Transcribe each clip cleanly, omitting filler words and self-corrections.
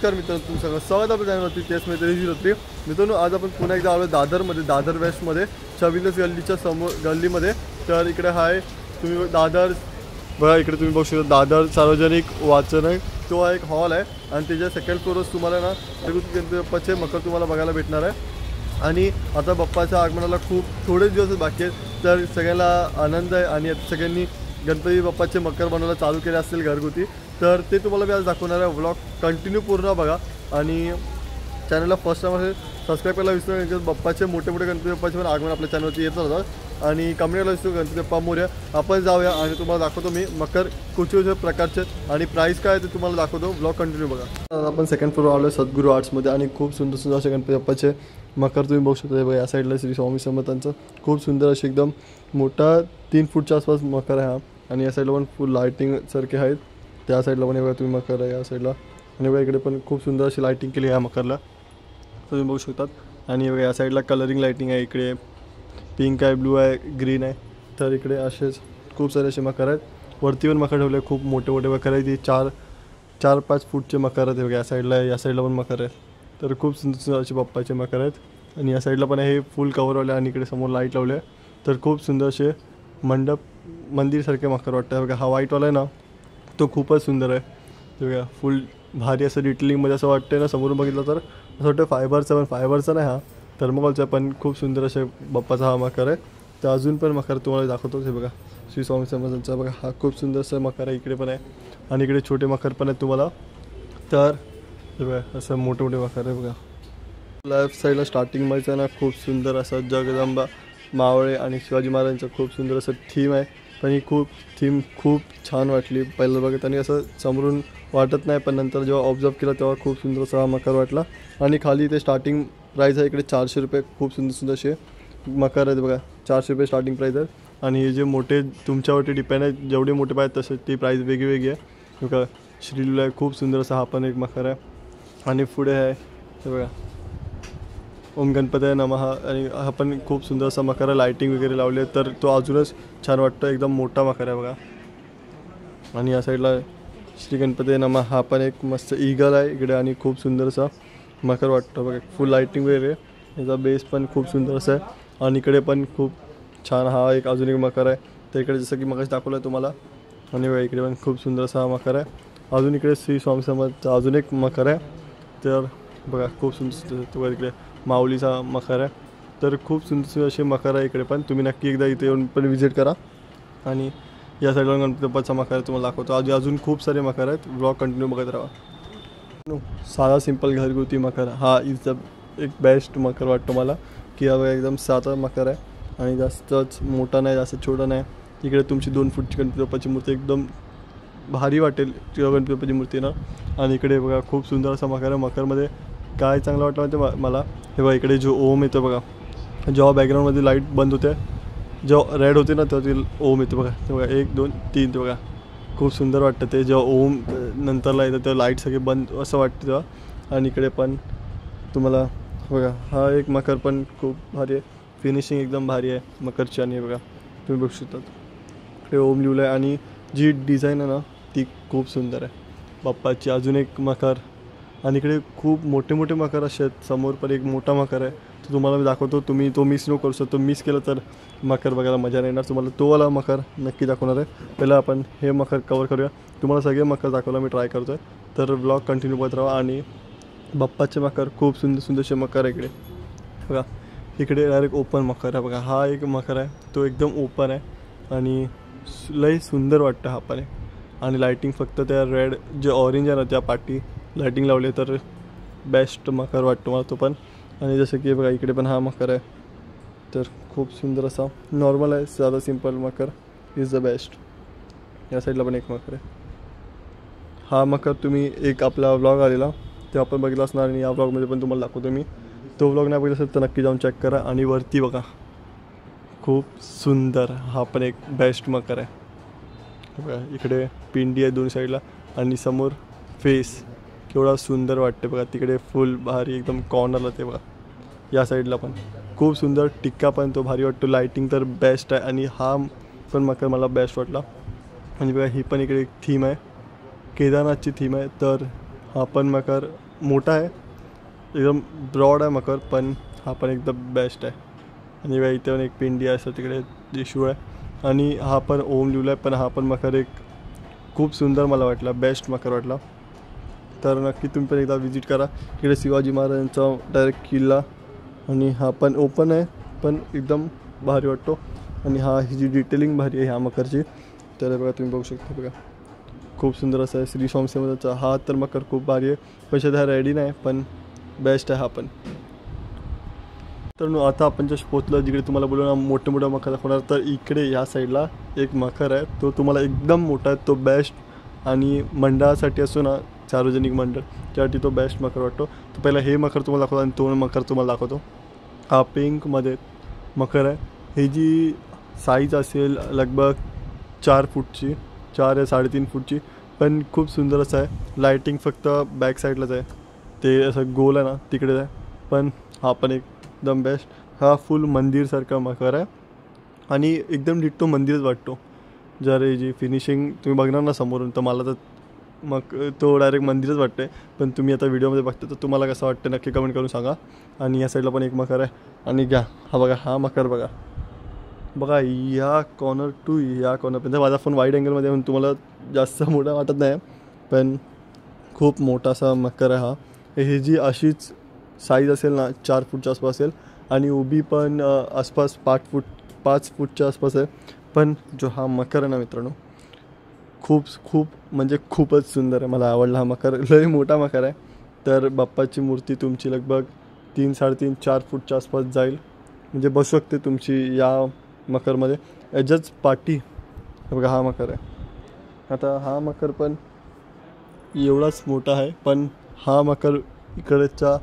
नमस्कार मित्रांनो, तुमचं सगळं स्वागत आपल्या चॅनलवरती. तेच मी तरी मित्रांनो, आज आपण पुन्हा एकदा आलो दादरमध्ये, दादर वेस्टमध्ये छबिलस गल्लीच्या समोर गल्लीमध्ये. तर इकडे आहे तुम्ही दादर बघा, इकडे तुम्ही बघू शकता दादर सार्वजनिक वाचनालय, तो हा एक हॉल आहे आणि त्याच्या सेकंड फ्लोअरवर तुम्हाला ना गणपती बाप्पाचे मकर तुम्हाला बघायला भेटणार आहे. आणि आता बाप्पाच्या आगमनाला खूप थोडेच दिवस बाकी आहेत, तर सगळ्यांना आनंद आहे. आणि आता सगळ्यांनी गणपती बाप्पाचे मकर बनवायला चालू केले असतील घरगुती, तर ते तुम्हाला मी आज दाखवणार आहे. व्लॉग कंटिन्यू पूर्ण बघा आणि चॅनलला फर्स्ट टाइम असेल सबस्क्राईब करायला विसरू नका. बाप्पाचे मोठे गणपती बाप्पाचे पण आगमन आपल्या चॅनलवरती येत राहतात आणि कमेंटला विसरू गणपती बाप्पा मोरया. आपण जाऊया आणि तुम्हाला दाखवतो मी मकर कुठे प्रकारचे आणि प्राईस काय आहे ते तुम्हाला दाखवतो. व्लॉग कंटिन्यू बघा. आपण सेकंड फ्लोअर आलो सद्गुरू आर्ट्समध्ये आणि खूप सुंदर सुंदर असे गणपती बाप्पाचे मकर तुम्ही बघू शकता. बघा या साईडला श्री स्वामी समर्थांचं खूप सुंदर असे एकदम मोठा 3 फूटच्या आसपास मकर आहे हा. आणि या साईडला पण फुल लाईटिंग सारखे आहेत. त्या साईडला पण बघा तुम्ही मकर आहे या साईडला. आणि बघा इकडे पण खूप सुंदर अशी लाईटिंग केली आहे या मकरला, तुम्ही बघू शकतात. आणि बघा या साईडला कलरिंग लाईटिंग आहे, इकडे पिंक आहे, ब्लू आहे, ग्रीन आहे. तर इकडे असेच खूप सारे असे मकर आहेत. वरती पण मकर ठेवले, खूप मोठे मकर आहेत. ती 4-5 फूटचे मकर आहेत. बघा या साईडला पण मकर आहेत. तर खूप सुंदर असे बाप्पाचे मकर आहेत. आणि या साईडला पण आहे फुल कवरवाले आणि इकडे समोर लाईट लावले. तर खूप सुंदर असे मंदिरसारखे मकर वाटतं. बघा हा व्हाईटवाला आहे ना, तो खूपच सुंदर आहे. बघा फुल भारी असं डिटेलिंगमध्ये असं वाटतं ना, समोरून बघितलं तर असं वाटतं फायबरचा, पण फायबरचा नाही, हा थर्मोकॉलचा. पण खूप सुंदर असे बाप्पाचा हा मकर आहे. तर अजून पण मकर तुम्हाला दाखवतो. हे बघा श्री स्वामी समर्थांचा बघा हा खूप सुंदर असं मकर आहे. इकडे पण आहे आणि इकडे छोटे मकर पण आहेत तुम्हाला. तर हे बघा असं मोठे मकर आहे. बघा लेफ्ट साईडला स्टार्टिंगमध्ये ना खूप सुंदर असं जगदंबा मावळे आणि शिवाजी महाराजांचं खूप सुंदर असं थीम आहे. पण ही थीम खूप छान वाटली पहिलं बघत, आणि असं समोरून वाटत नाही, पण नंतर जेव्हा ऑब्झर्व केला तेव्हा खूप सुंदर असा हा मकर वाटला. आणि खाली ते स्टार्टिंग प्राईस आहे इकडे 400 रुपये. खूप सुंदर असे मकर आहेत बघा, 400 रुपये स्टार्टिंग प्राईस आहे. आणि हे जे मोठे तुमच्यावरती डिपेंड आहे, जेवढे मोठे पाहिजे तसे ती प्राईस वेगळी आहे. बघा श्रीलूला आहे, खूप सुंदर असा हा पण एक मकर आहे. आणि पुढे आहे हे बघा ओम गणपती नमः, आणि हा पण खूप सुंदर असा मकर आहे. लाईटिंग वगैरे लावले तर तो अजूनच छान वाटतो. एकदम मोठा मकर आहे बघा. आणि या साईडला श्री गणपती नमः हा पण एक मस्त ईगल आहे इकडे आणि खूप सुंदर असा मकर वाटतो बघा. फुल लाईटिंग वगैरे, याचा बेस पण खूप सुंदर असा आहे. आणि इकडे पण खूप छान हा एक अजून एक मकर आहे. तर इकडे जसं की मगाशी दाखवलं आहे तुम्हाला. आणि इकडे पण खूप सुंदर असा हा मकर आहे. अजून इकडे श्री स्वामी समर्थांचा अजून एक मकर आहे. तर बघा खूप सुंदर तो इकडे माऊलीचा मकर आहे. तर खूप सुंदर असे मकर आहे इकडे पण. तुम्ही नक्की एकदा इथे येऊन पण विजिट करा. आणि या साईडला गणपती बाप्पाचा मकर आहे, तुम्हाला दाखवतो. अजून खूप सारे मकर आहेत. ब्लॉग कंटिन्यू बघत राहा. साधा सिंपल घरगुती मकर हा इज द एक बेस्ट मकर वाटतो मला, की हा एकदम साधा मकर आहे आणि जास्तच मोठा नाही, जास्त छोटा नाही. इकडे तुमची 2 फूटची गणपती बाप्पाची मूर्ती एकदम भारी वाटेल गणपती बाप्पाची मूर्ती ना. आणि इकडे बघा खूप सुंदर असा मकर आहे. मकरमध्ये काय चांगलं वाटलं माहिती मला, हे बघा इकडे जो ओम येतो बघा, जेव्हा बॅकग्राऊंडमध्ये लाईट बंद होते, जेव्हा रेड होते ना तेव्हा ती ओम येतो बघा. ते बघा 1 2 3 ते बघा खूप सुंदर वाटतं ते. जेव्हा ओम नंतरला येतं तेव्हा लाईट सगळे बंद असं वाटतं तेव्हा. आणि इकडे पण तुम्हाला बघा हा एक मकर पण खूप भारी आहे. फिनिशिंग एकदम भारी आहे मकरची. आणि बघा तुम्ही बघू शकता इकडे ओम लिहिलं आहे आणि जी डिझाईन आहे ना ती खूप सुंदर आहे बाप्पाची. अजून एक मकर आणि इकडे खूप मोठे मकर असे आहेत. समोर पण एक मोठा मकर आहे, तो तुम्हाला मी दाखवतो. तुम्ही तो मिस नको करू शकतो. मिस केलं तर मकर बघायला मजा नाही येणार. तुम्हाला तो वाला मकर नक्की दाखवणार आहे. पहिलं आपण हे मकर कवर करूया. तुम्हाला सगळे मकर दाखवायला मी ट्राय करतो आहे. तर ब्लॉग कंटिन्यू करत राहा. आणि बाप्पाचे मकर खूप सुंदरसे मकर आहे इकडे बघा. इकडे डायरेक्ट ओपन मकर आहे बघा. हा एक मकर आहे, तो एकदम ओपन आहे आणि लई सुंदर वाटतं हा पण आहे. आणि लाईटिंग फक्त त्या रेड जे ऑरेंज आहे ना त्या पाठी लाईटिंग लावली तर बेस्ट मकर वाटतो मला तो पण. आणि जसं की बघा इकडे पण हा मकर आहे. तर खूप सुंदर असा नॉर्मल आहे, साधा simple Makar is the best. या साईडला पण एक मकर आहे. हा मकर तुम्ही एक आपला व्लॉग आलेला तेव्हा आपण बघितला असणार आणि या व्लॉगमध्ये पण तुम्हाला दाखवतो मी. तो व्लॉग नाही बघितला असेल तर नक्की जाऊन चेक करा. आणि वरती बघा खूप सुंदर हा पण एक बेस्ट मकर आहे बघा. इकडे पिंडी आहे 2 साईडला आणि समोर फेस केवढा सुंदर वाटते बघा. तिकडे फुल भारी एकदम कॉर्नरला ते बघा. या साईडला पण खूप सुंदर टिक्का पण तो भारी वाटतो. लाईटिंग तर बेस्ट आहे आणि हा पण मकर मला बेस्ट वाटला. आणि बघा ही पण इकडे एक थीम आहे, केदारनाथची थीम आहे. तर हा पण मकर मोठा आहे, एकदम ब्रॉड आहे मकर, पण हा पण एकदम बेस्ट आहे. आणि बघा इथे पण एक पिंडी आहे असं तिकडे इशू आहे. आणि हा पण ओम लिहिला आहे, पण हा पण मकर एक खूप सुंदर मला वाटला, बेस्ट मकर वाटला. तर नक्की तुम्ही पण एकदा विजिट करा. इकडे शिवाजी महाराजांचा डायरेक्ट किल्ला, आणि हा पण ओपन आहे, पण एकदम भारी वाटतो. आणि ही जी डिटेलिंग भारी आहे ह्या मकरची, तर बघा तुम्ही बघू शकता, बघा खूप सुंदर असं आहे. श्री स्वामी समर्थांचा हा तर मकर खूप भारी आहे, पण सध्या रेडी नाही, पण बेस्ट आहे हा पण. तर आता आपण जस्ट पोचलं जिकडे तुम्हाला बोलू ना मोठे मोठा मकर दाखवणार. तर इकडे या साईडला एक मकर आहे, तो तुम्हाला एकदम मोठा आहे, तो बेस्ट. आणि मंडळासाठी असतो ना, सार्वजनिक मंडळ, त्यासाठी तो बेस्ट मकर वाटतो. तर पहिला हे मकर तुम्हाला दाखवतो आणि तो मकर तुम्हाला दाखवतो. हा पिंकमध्ये मकर आहे. ही जी साईज असेल लगभग 4 फूटची, 4 या 3.5 फूटची, पण खूप सुंदर असं आहे. लाईटिंग फक्त बॅक साईडलाच आहे, ते असं गोल आहे ना तिकडेच आहे, पण हा पण एकदम बेस्ट. हा फुल मंदिरसारखा मकर आहे आणि एकदम डिट्टो मंदिरच वाटतो. जर ही जी फिनिशिंग तुम्ही बघणार ना समोरून, तर मला तर मग तो डायरेक्ट मंदिरच वाटते. पण तुम्ही आता व्हिडिओमध्ये बघता तर तुम्हाला कसं वाटतं नक्की कमेंट करून सांगा. आणि या साईडला पण एक मकर आहे. आणि घ्या हा बघा, हा मकर बघा, बघा या कॉर्नर टू या कॉर्नरपर्यंत. माझा फोन वाईड अँगलमध्ये म्हणून तुम्हाला जास्त मोठा वाटत नाही, पण खूप मोठासा मकर आहे हा. ही जी अशीच साईज असेल ना 4 फूटच्या आसपास असेल, आणि उभी पण आसपास 5 फूटच्या आसपास आहे. पण जो हा मकर आहे ना मित्रांनो, खूप म्हणजे खूपच सुंदर आहे. मला आवडला हा मकर, लय मोठा मकर आहे. तर बाप्पाची मूर्ती तुमची लगभग 3-3.5-4 फूटच्या आसपास जाईल, म्हणजे बसू शकते तुमची या मकरमध्ये. याच्याच पाठी बघा हा मकर आहे. आता हा मकर पण एवढाच मोठा आहे, पण हा मकर इकडचा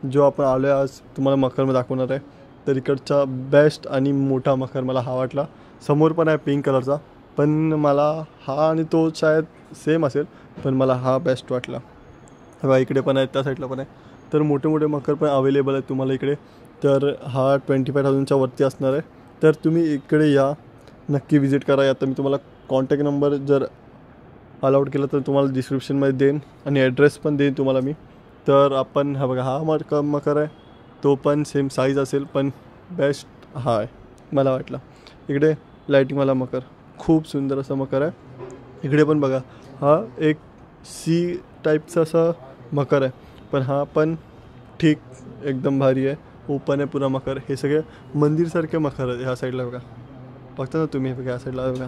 जो आपण आलो आहे आज तुम्हाला मकरमध्ये दाखवणार आहे, तर इकडचा बेस्ट आणि मोठा मकर मला हा वाटला. समोर पण आहे पिंक कलरचा, पण मला हा आणि तो शायद सेम असेल, पण मला हा बेस्ट वाटला. बघा इकडे पण आहे, त्या साईडला पण आहे. तर मोठे मोठे मकर पण अवेलेबल आहेत तुम्हाला इकडे. तर हा 25,000च्या वरती असणार आहे. तर तुम्ही इकडे या, नक्की विजिट करा. आता मी तुम्हाला कॉन्टॅक्ट नंबर जर अलाउड केलं तर तुम्हाला डिस्क्रिप्शनमध्ये देईन, आणि ॲड्रेस पण देईन तुम्हाला मी. तर आपण हा बघा, हा मकर आहे, तो पण सेम साईज असेल, पण बेस्ट हा आहे मला वाटला. इकडे लाईटिंगवाला मकर, खूप सुंदर असं मकर आहे. इकडे पण बघा, हा एक सी टाईपचा असा मकर आहे, पण हा पण ठीक एकदम भारी आहे. ओपन आहे पुरा मकर. हे सगळे मंदिरसारखे मकर आहेत ह्या साईडला बघा, बघता ना तुम्ही बघा, ह्या साईडला बघा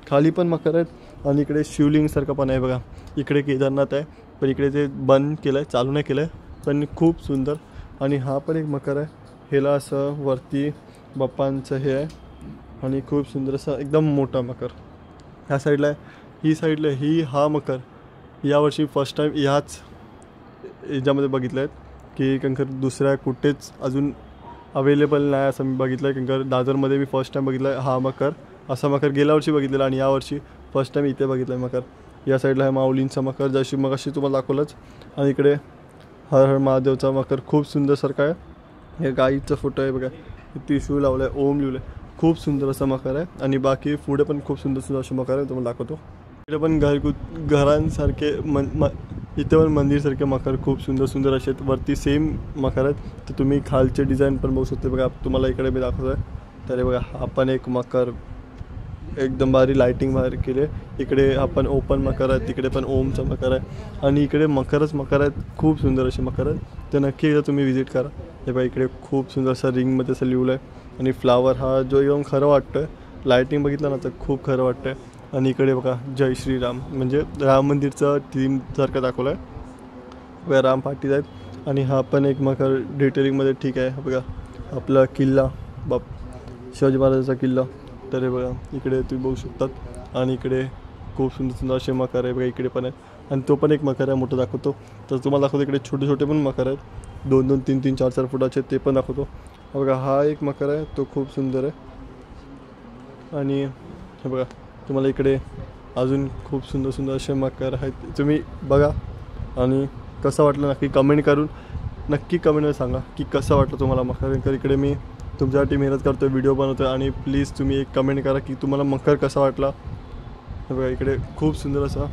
खाली पण मकर आहेत. आणि इकडे शिवलिंगसारखं पण आहे बघा. इकडे केदारनाथ आहे, पण इकडे ते बंद केलं आहे, चालू नाही केलं आहे, पण खूप सुंदर. आणि हा पण एक मकर आहे, ह्याला असं वरती बाप्पांचं हे आहे, आणि खूप सुंदर असं एकदम मोठा मकर ह्या साईडला आहे. ही साईडला हा मकर यावर्षी फर्स्ट टाईम ह्याच याच्यामध्ये बघितलं आहे, की कंकर दुसऱ्या कुठेच अजून अवेलेबल नाही असं मी बघितलं आहे. कंकर दादरमध्ये मी फर्स्ट टाईम बघितलं आहे हा मकर. असा मकर गेल्या वर्षी बघितलेला, आणि यावर्षी फर्स्ट टाईम इथे बघितलं आहे मकर. या साईडला आहे माऊलींचा मकर, जशी मग अशी तुम्हाला दाखवलंच. आणि इकडे हर हर महादेवचा मकर खूप सुंदरसारखा आहे. हे गाईचा फोटो आहे बघा, त्रिशूळ लावलं आहे, ओम लिहिलं आहे, खूप सुंदर असा मकर आहे. आणि बाकी पुढे पण खूप सुंदर असे मकर आहे, तुम्हाला दाखवतो. इकडे पण घरांसारखे इथे पण मंदिरसारखे मकर खूप सुंदर असे आहेत. वरती सेम मकर आहेत, तर तुम्ही खालचे डिझाईन पण बघू शकते बघा. तुम्हाला इकडे मी दाखवतो आहे, तर बघा हा पण एक मकर एकदम भारी लाईटिंग बाहेर केली आहे. इकडे आपण ओपन मकर आहे, तिकडे पण ओमचा मकर आहे, आणि इकडे मकरच मकर आहेत, खूप सुंदर असे मकर आहेत. तर नक्की एकदा तुम्ही विजिट करा. हे बघा इकडे खूप सुंदर असं रिंगमध्ये असं लिहिलं आहे, आणि फ्लावर हा जो एकदम खरं वाटतं आहे. लाईटिंग बघितलं ना तर खूप खरं वाटतं आहे. आणि इकडे बघा जय श्रीराम, म्हणजे राम मंदिरचं थीमसारखं दाखवलं आहे, व राम पाटील आहेत. आणि हा पण एक मकर डिटेलिंगमध्ये ठीक आहे. बघा आपला किल्ला, शिवाजी महाराजांचा किल्ला, तर हे बघा इकडे तुम्ही बघू शकतात. आणि इकडे खूप सुंदर असे मकर आहे बघा, इकडे पण आहे. आणि तो पण एक मकर आहे मोठं दाखवतो. तर तुम्हाला दाखवतो इकडे छोटे छोटे पण मकर आहेत, 2-2, 3-3, 4-4 फुटाचे, ते पण दाखवतो. बघा हा एक मकर आहे, तो खूप सुंदर आहे. आणि हे बघा तुम्हाला इकडे अजून खूप सुंदर असे मकर आहेत, तुम्ही बघा. आणि कसं वाटलं नक्की कमेंटमध्ये सांगा की कसं वाटलं तुम्हाला मकर. इकडे मी तुमच्यासाठी मेहनत करतो, व्हिडिओ बनवतो, आणि प्लीज तुम्ही एक कमेंट करा की तुम्हाला मकर कसा वाटला. बघा इकडे खूप सुंदर असा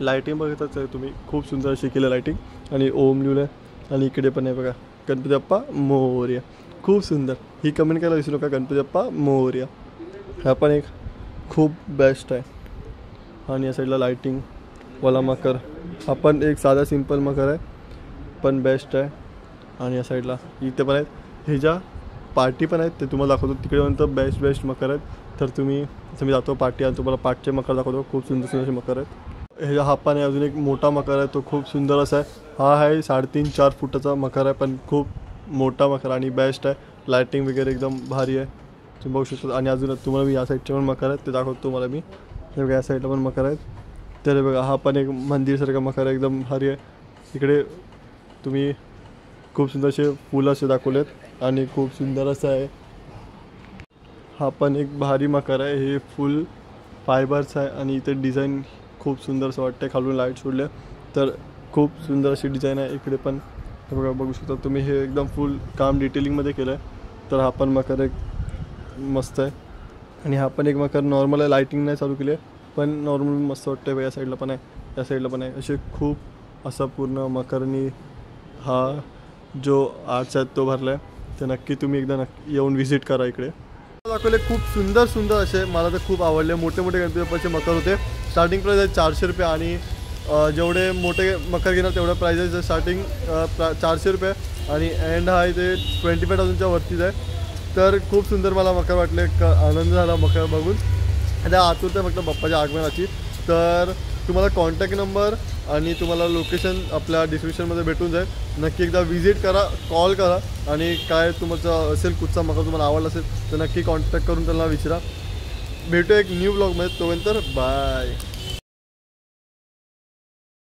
लाईटिंग बघतच आहे तुम्ही, खूप सुंदर अशी केलं लाईटिंग. आणि ओम लिहिलं आहे आणि इकडे पण आहे बघा गणपती बाप्पा मोरया. खूप सुंदर. ही कमेंट करायला विसरू नका, गणपती बाप्पा मोरया. हा पण एक खूप बेस्ट आहे. आणि या साईडला लाईटिंग वाला मकर, हा पण एक साधा सिंपल मकर आहे पण बेस्ट आहे. आणि या साईडला इथे पण आहेत, हे ज्या पार्टी पण आहेत ते तुम्हाला दाखवतो. तिकडे म्हणतो बेस्ट मकर आहेत. तर तुम्ही जातो पार्टी आणि तुम्हाला पाठचे मकर दाखवतो. खूप सुंदर सुंदर मकर आहेत. हे हा पण आहे अजून एक मोठा मकर आहे, तो खूप सुंदर असा आहे. हा आहे 3.5-4 फुटाचा मकर आहे पण खूप मोठा मकर आणि बेस्ट आहे. लायटिंग वगैरे एकदम भारी आहे, तुम्ही बघू शकता. आणि अजून तुम्हाला मी या साईडचे पण मकर आहेत ते दाखवतो तुम्हाला मी. हे बघा या साईडला पण मकर आहेत. तर बघा हा पण एक मंदिरसारखा मकर आहे, एकदम भारी आहे. इकडे तुम्ही खूप सुंदर असे फुलं असे दाखवलेत आणि खूप सुंदर असं आहे. हा पण एक भारी मकर आहे. हे फुल फायबरचं आहे आणि इथे डिझाईन खूप सुंदर असं वाटतं. खालून लाईट सोडले तर खूप सुंदर अशी डिझाईन आहे. इकडे पण बघा बघू शकता तुम्ही, हे एकदम फुल काम डिटेलिंगमध्ये केलं आहे. तर हा पण मकर एक मस्त आहे. आणि हा पण एक मकर नॉर्मल आहे, लाईटिंग नाही चालू केली आहे पण नॉर्मल मस्त वाटतं. या साईडला पण आहे, या साईडला पण आहे. असे खूप असा पूर्ण मकरनी हा जो आर्ट्स आहेत तो भरला आहे. तर नक्की तुम्ही एकदा येऊन व्हिजिट करा इकडे. दाखवले खूप सुंदर सुंदर असे, मला तर खूप आवडले. मोठे मोठे गणपती बाप्पाचे मकर होते. स्टार्टिंग प्राईस आहे 400 रुपये आणि जेवढे मोठे मकर घेणार तेवढं प्राईज आहे स्टार्टिंग 400 रुपये आणि एंड हा आहे ते 25,000च्या वरतीच आहे. तर खूप सुंदर मला मकर वाटले, आनंद झाला मकर बघून. त्या आतुरता फक्त बाप्पाच्या आगमनाची. तर तुम्हाला कॉन्टॅक्ट नंबर आणि तुम्हाला लोकेशन आपल्या डिस्क्रिप्शनमध्ये भेटून जाईल. नक्की एकदा विजिट करा, कॉल करा आणि काय तुमचं असेल कुठचा मकर तुम्हाला आवडला असेल तर नक्की कॉन्टॅक्ट करून त्यांना विचारा. भेटू एक न्यू ब्लॉगमध्ये. तोपर्यंत बाय.